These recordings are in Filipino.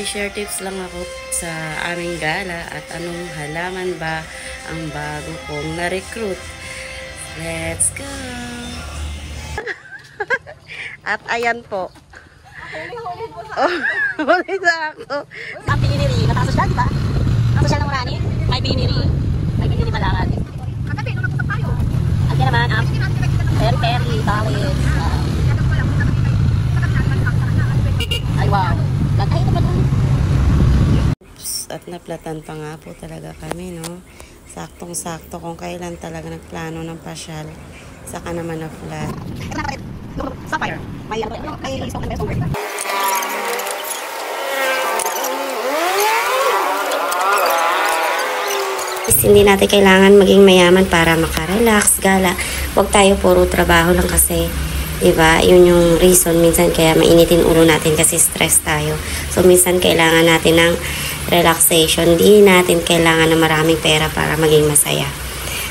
may share tips lang ako sa aming gala at anong halaman ba ang bago kong na-recruit. Let's go! At ayan po. Huli-huli po sa ako. Huli sa ako. Ang biniri, natasos na, diba? Ang sosyal ng Morani, may biniri. May biniri malangan. Katabi, nung nagpunta tayo. Andiyan naman ang peri-peri, talis. Ay, wow. Ay, ito pa doon. At naplatan pa nga po talaga kami, no? Saktong-sakto kung kailan talaga nagplano ng pasyal. Saka naman na flat. Sapphire. May stock na beso. Hindi natin kailangan maging mayaman para makarelax, gala. Huwag tayo puro trabaho lang kasi, diba? Yun yung reason minsan kaya mainitin ulo natin kasi stress tayo. So, minsan kailangan natin ng relaxation. Di natin kailangan ng maraming pera para maging masaya.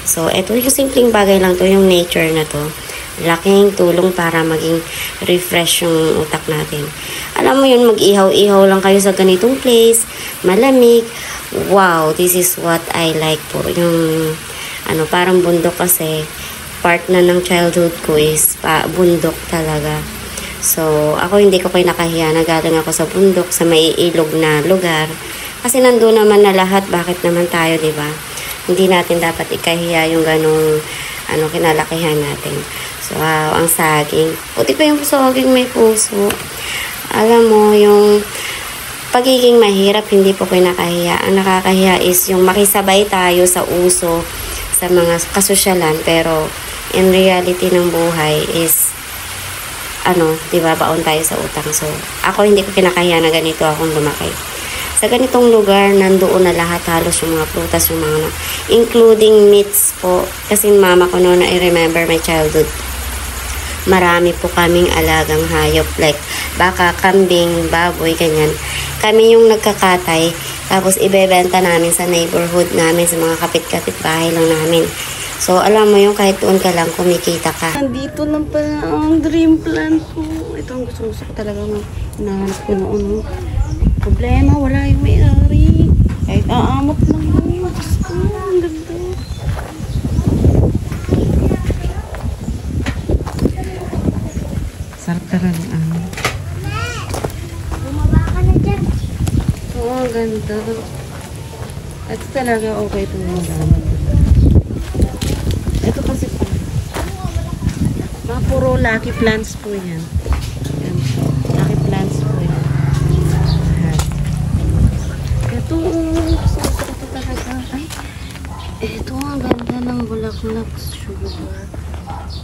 So, eto yung simpleng bagay lang to, yung nature na to. Laking tulong para maging refresh yung utak natin. Alam mo yun, mag-ihaw-ihaw lang kayo sa ganitong place, malamig. Wow, this is what I like po. Yung, parang bundok kasi, part na ng childhood ko is bundok talaga. So, ako hindi ko nakahiya na galing ako sa bundok, sa may ilog na lugar. Kasi nandun naman na lahat, bakit naman tayo, diba? Hindi natin dapat ikahiya yung ganong, kinalakihan natin. So, wow, ang saging. Puti pa yung saging may puso. Alam mo, yung pagiging mahirap, hindi po nakahiya. Ang nakakahiya is yung makisabay tayo sa uso, sa mga kasosyalan, pero in reality ng buhay is, diba, baon tayo sa utang. So, ako hindi ko kinakahiya na ganito akong lumaki. Sa ganitong lugar, nandoon na lahat halos yung mga prutas, yung mga including meats po. Kasi mama ko noon, I remember my childhood. Marami po kaming alagang hayop, like baka, kambing, baboy, ganyan. Kami yung nagkakatay, tapos ibebenta namin sa neighborhood namin, sa mga kapit-kapit bahay lang namin. So, alam mo yung kahit doon ka lang, kumikita ka. Nandito lang pala ang dream plant ko. Ito ang gusto ko talaga hinahanap ko noon. Problema, wala yung may-ari. Kahit aamot lang yun. Ang ganda. Sarap talaga. Bumaba ka na dyan. Oo, ganda. Ito talaga okay itong mga. Ito kasi pa. Mga puro lucky plants po yan. Yan. Lucky plants po yan. Ito, ito talaga. Ay, ito ang ganda ng bulaklak sugar.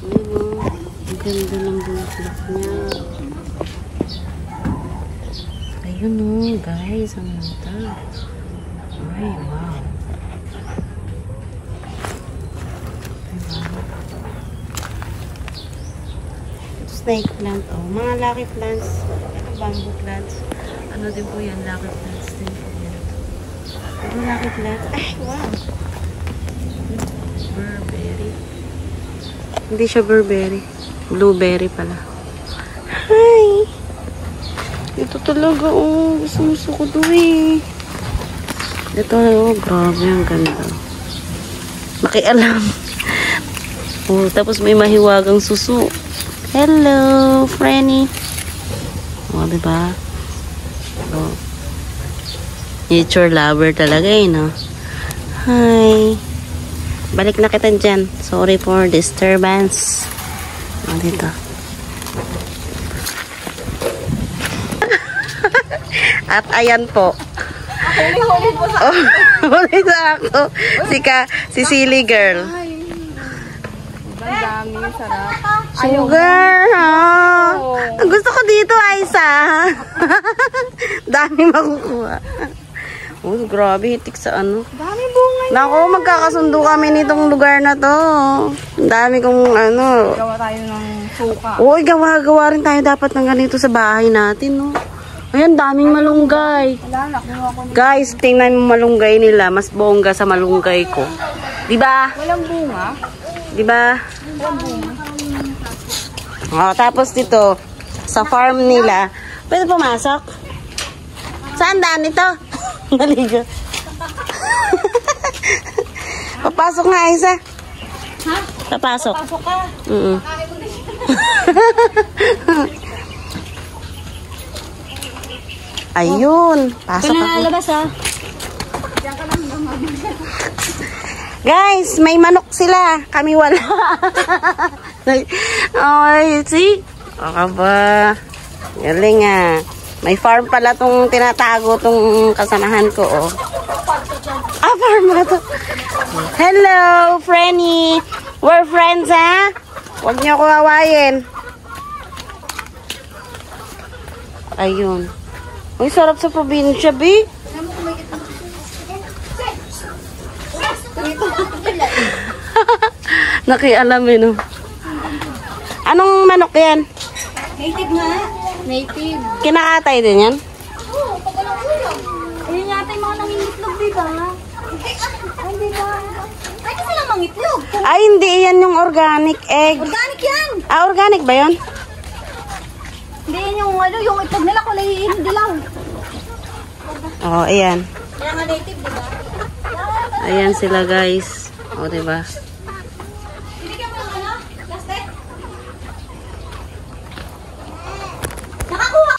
Ayun, ang ganda ng bulaklak niya. Ayun o, guys, ang ganda. Ay, wow. Ito snake plant, oh. Mga lucky plants. Ito bamboo plants. Ano din po yan, lucky plants din po yan. Ito lucky plants. Ay, wow. Burberry. Hindi siya Burberry. Blueberry pala. Hi! Ito talaga, oh. Gusto ko to eh. Ito, oh. Grabe, ang ganda. Makialam. Oh, tapos may mahiwagang suso. Hello, Franny. Oh, diba? Oh. Nature lover talaga eh, no? Hi. Balik na kita dyan. Sorry for disturbance. Oh, dito. At ayan po. Huli-huli po sa ako. Huli sa ako. Si Silly Girl. Ang dami, sarap. Sugar, ha? Ang gusto ko dito, Aisa. Dami makukuha. Oh, grabe, hitik sa ano. Dami bunga. Naku, magkakasundo kami nitong lugar na to. Ang dami kong Gawa tayo ng suka. Uy, gawa rin tayo dapat ng ganito sa bahay natin, no? Ayan, daming malunggay. Wala, nakuha ko. Guys, tingnan mo malunggay nila. Mas bongga sa malunggay ko. Diba? Walang bunga. Diba? Walang bunga. Oh, tapos dito, sa farm nila, pwede pumasok? Saan daan ito? Naligo. Papasok nga, Isa. Ha? Papasok. Pasok ka. Ayun. Pasok Ito na ako. lalabas, ha? Guys, may manok sila. Kami wala. Ay, see? Baka ba? Galing ah. May farm pala tong tinatago tong kasamahan ko, oh. Ah, farm ba to? Hello, Frenny. We're friends, ha? Huwag niyo ako hawayin. Ayun. Uy, sarap sa probinsya, B. Nakialam eh, no? Anong manok yan? Native nga. Native. Kinakatay din yan? Oo, pag walang ulam. Ayun yata yung mga nangingitlog, diba? Ay, diba? Ay, kasi lang mangitlog. Ay, hindi. Yan yung organic egg. Organic yan. Ah, organic ba yun? Hindi yan yung ano, yung itlog nila kulay dilaw. Oo, ayan. Kaya nga native, diba? Ayan sila, guys. O, diba? Binigyan mo ng ano? Plastic? Nakakuha!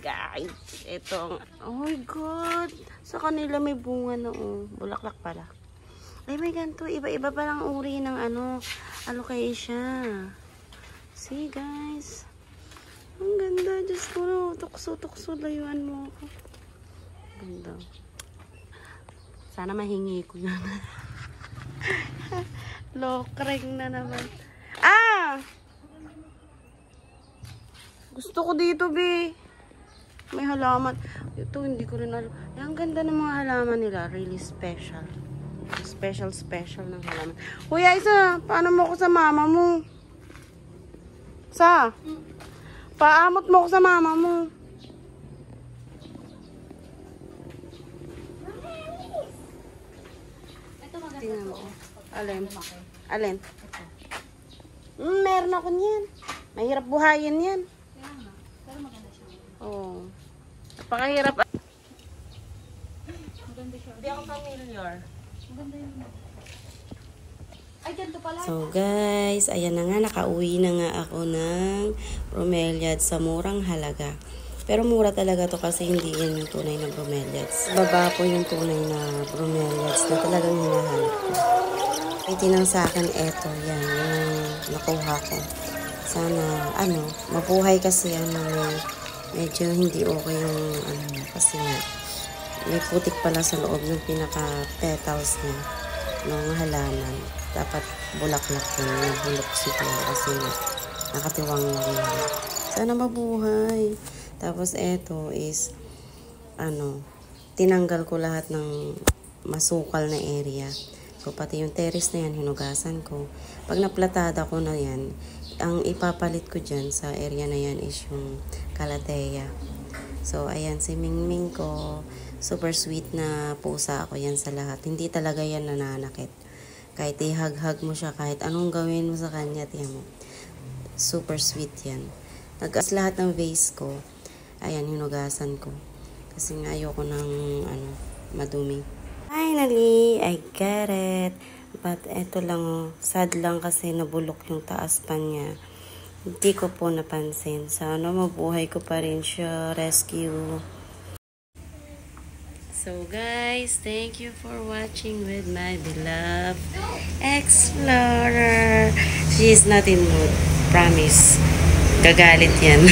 Guys. Ito, oh my God. Sa kanila may bunga na, oh. Bulaklak pala. Ay, may ganito. Iba-iba palang uri ng ano, alocasia. See, guys. Ang ganda. Diyos ko, no. Tukso, layuan mo ako. Ganda. Sana mahingi ko yan. Lokring na naman. Ah! Gusto ko dito, be. May halaman. Ito, hindi ko rin alam. Ang ganda ng mga halaman nila. Really special. Special ng halaman. Kuya, Isa, paano mo ko sa mama mo? Paamot mo ko sa mama mo. Tingnan mo. Alin? Meron ako niyan. Mahirap buhayin yan. Pero maganda siya. Oo. Napakahirap. Maganda siya. Hindi ako familiar. Maganda yun. Ay, ganito pala. So guys, ayan na nga, nakauwi na nga ako ng bromeliads sa murang halaga. Pero mura talaga to kasi hindi yan yung tunay na bromeliads. Baba po yung tunay na bromeliads na talagang hinahanap ko. Ay, tinang sa akin, eto, yan, yung nakuha ko. Sana, mabuhay kasi, medyo hindi okay yung, kasi nga, may putik pala sa loob ng pinaka-petals niya ng halaman. Dapat bulaklak yun, nabulok siguro kasi nakatiwang lang yan. Sana mabuhay. Tapos eto is, tinanggal ko lahat ng masukal na area. So, pati yung terrace na yan, hinugasan ko. Pag naplatada ko na yan, ang ipapalit ko dyan sa area na yan is yung calathea. So, ayan, si Mingming ko. Super sweet na pusa ako yan sa lahat. Hindi talaga yan nananakit. Kahit ihag-hag mo siya, kahit anong gawin mo sa kanya, tiyan mo. Super sweet yan. Nag-as lahat ng vase ko. Ayan, hinugasan ko. Kasi nga ayoko ng, madumi. Finally, I get it. But eto lang, oh. Sad lang kasi nabulok yung taas pa niya. Hindi ko po napansin. Sana mabuhay ko pa rin siya. Rescue. So guys, thank you for watching with my beloved explorer. She is not in mood. Promise. Gagalit yan.